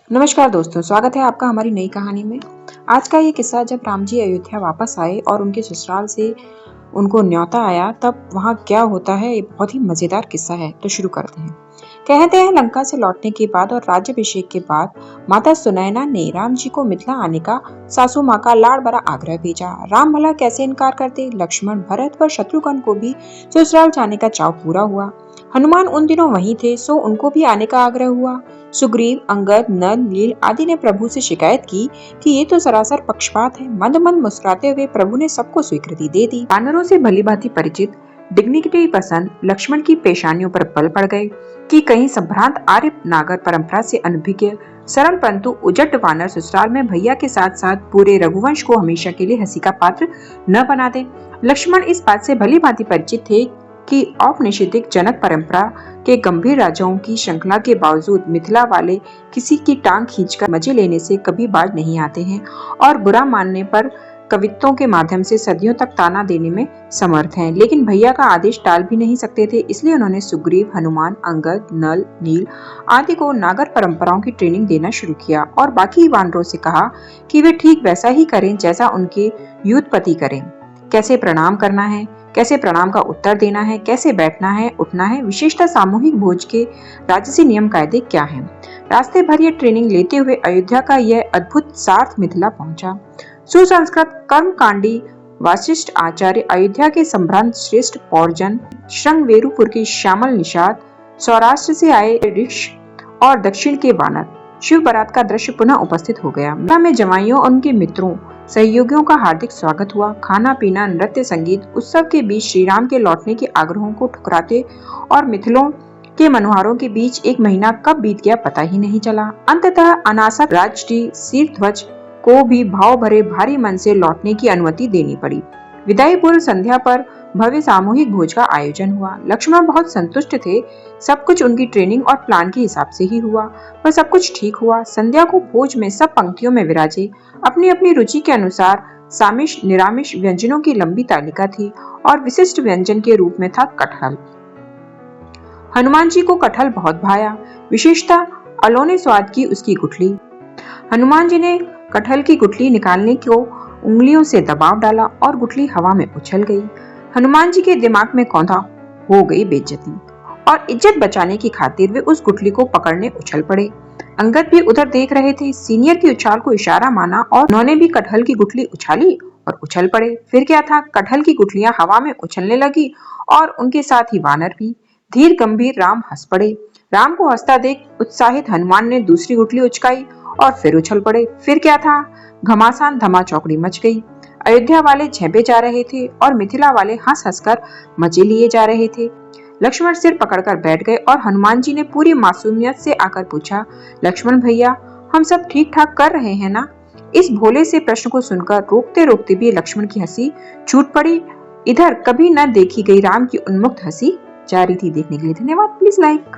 नमस्कार दोस्तों, स्वागत है आपका हमारी नई कहानी में। आज का ये किस्सा जब राम जी अयोध्या वापस आए और उनके ससुराल से उनको न्योता आया, तब वहाँ क्या होता है, ये बहुत ही मजेदार किस्सा है। तो शुरू करते हैं। कहते हैं लंका से लौटने के बाद और राज्याभिषेक के बाद माता सुनैना ने राम जी को मिथिला आने का सासू माँ का लाड़ बड़ा आग्रह भेजा। राम भला कैसे इनकार करते। लक्ष्मण, भरत व शत्रुघ्न को भी ससुराल जाने का चाव पूरा हुआ। हनुमान उन दिनों वहीं थे, सो उनको भी आने का आग्रह हुआ। सुग्रीव, अंगद, नल, नील आदि ने प्रभु से शिकायत की कि ये तो सरासर पक्षपात है। मंद मंद मुस्कुराते हुए प्रभु ने सबको स्वीकृति दे दी। वानरों से भलीभांति परिचित, डिग्निटी पसंद लक्ष्मण की पेशानियों पर बल पड़ गए कि कहीं संभ्रांत आर्य नागर परंपरा से अनभिज्ञ सरल परंतु उजट वानर ससुराल में भैया के साथ साथ पूरे रघुवंश को हमेशा के लिए हंसी का पात्र न बना दे। लक्ष्मण इस बात से भलीभांति परिचित थे कि औपनिषदिक जनक परंपरा के गंभीर राजाओं की श्रृंखला के बावजूद मिथिला वाले किसी की टांग खींचकर मजे लेने से कभी बाज नहीं आते हैं और बुरा मानने पर कवित्वों के माध्यम से सदियों तक ताना देने में समर्थ हैं। लेकिन भैया का आदेश टाल भी नहीं सकते थे, इसलिए उन्होंने सुग्रीव, हनुमान, अंगद, नल, नील आदि को नागर परंपराओं की ट्रेनिंग देना शुरू किया और बाकी वानरों से कहा कि वे ठीक वैसा ही करें जैसा उनके युद्धपति करें। कैसे प्रणाम करना है, कैसे प्रणाम का उत्तर देना है, कैसे बैठना है, उठना है, विशेषतः सामूहिक भोज के राजसी नियम कायदे क्या हैं। रास्ते भर ये ट्रेनिंग लेते हुए अयोध्या का यह अद्भुत सार्थ मिथिला पहुंचा। सुसंस्कृत कर्मकांडी वासिष्ठ आचार्य, अयोध्या के संभ्रांत श्रेष्ठ पौरजन, श्रृंगवेरुपुर की श्यामल निषाद, सौराष्ट्र से आए ऋष और दक्षिण के वानर, शिव बारात का दृश्य पुनः उपस्थित हो गया। मिथिला में जवाइयों और उनके मित्रों सहयोगियों का हार्दिक स्वागत हुआ। खाना पीना, नृत्य, संगीत, उत्सव के बीच श्रीराम के लौटने के आग्रहों को ठुकराते और मिथिलों के मनोहारों के बीच एक महीना कब बीत गया पता ही नहीं चला। अंततः अनासक्त राजटी शीरध्वज को भी भाव भरे भारी मन से लौटने की अनुमति देनी पड़ी। विदाई पूर्व संध्या पर भव्य सामूहिक भोज का आयोजन हुआ। लक्ष्मण बहुत संतुष्ट थे। सब कुछ उनकी ट्रेनिंग और प्लान के हिसाब से ही हुआ। वह सब कुछ ठीक हुआ। संध्या को भोज में सब पंक्तियों में विराजे अपनी अपनी रुचि के अनुसार सामिष निरामिष व्यंजनों की लंबी तालिका थी और विशिष्ट व्यंजन के रूप में था कटहल। हनुमान जी को कटहल बहुत भाया, विशेषतः अलोने स्वाद की उसकी गुठली। हनुमान जी ने कटहल की गुठली निकालने को उंगलियों से दबाव डाला और गुठली हवा में उछल गई। हनुमान जी के दिमाग में कौंधा हो गई बेइज्जती और इज्जत बचाने की खातिर वे उस गुठली को पकड़ने उछल पड़े। अंगद भी उधर देख रहे थे। सीनियर की उछाल को इशारा माना और उन्होंने भी कटहल की गुठली उछाली और उछल पड़े। फिर क्या था, कटहल की गुठलियां हवा में उछलने लगी और उनके साथ ही वानर भी। धीर गंभीर राम हंस पड़े। राम को हंसता देख उत्साहित हनुमान ने दूसरी गुठली उचकाई और फिर उछल पड़े। फिर क्या था, घमासान धमा चौकड़ी मच गई। अयोध्या वाले झेपे जा रहे थे और मिथिला वाले हंस हंसकर मजे लिए जा रहे थे। लक्ष्मण सिर पकड़कर बैठ गए और हनुमान जी ने पूरी मासूमियत से आकर पूछा, लक्ष्मण भैया, हम सब ठीक ठाक कर रहे हैं ना? इस भोले से प्रश्न को सुनकर रोकते रोकते भी लक्ष्मण की हंसी छूट पड़ी। इधर कभी न देखी गई राम की उन्मुक्त हंसी जारी थी। देखने के लिए धन्यवाद। Please like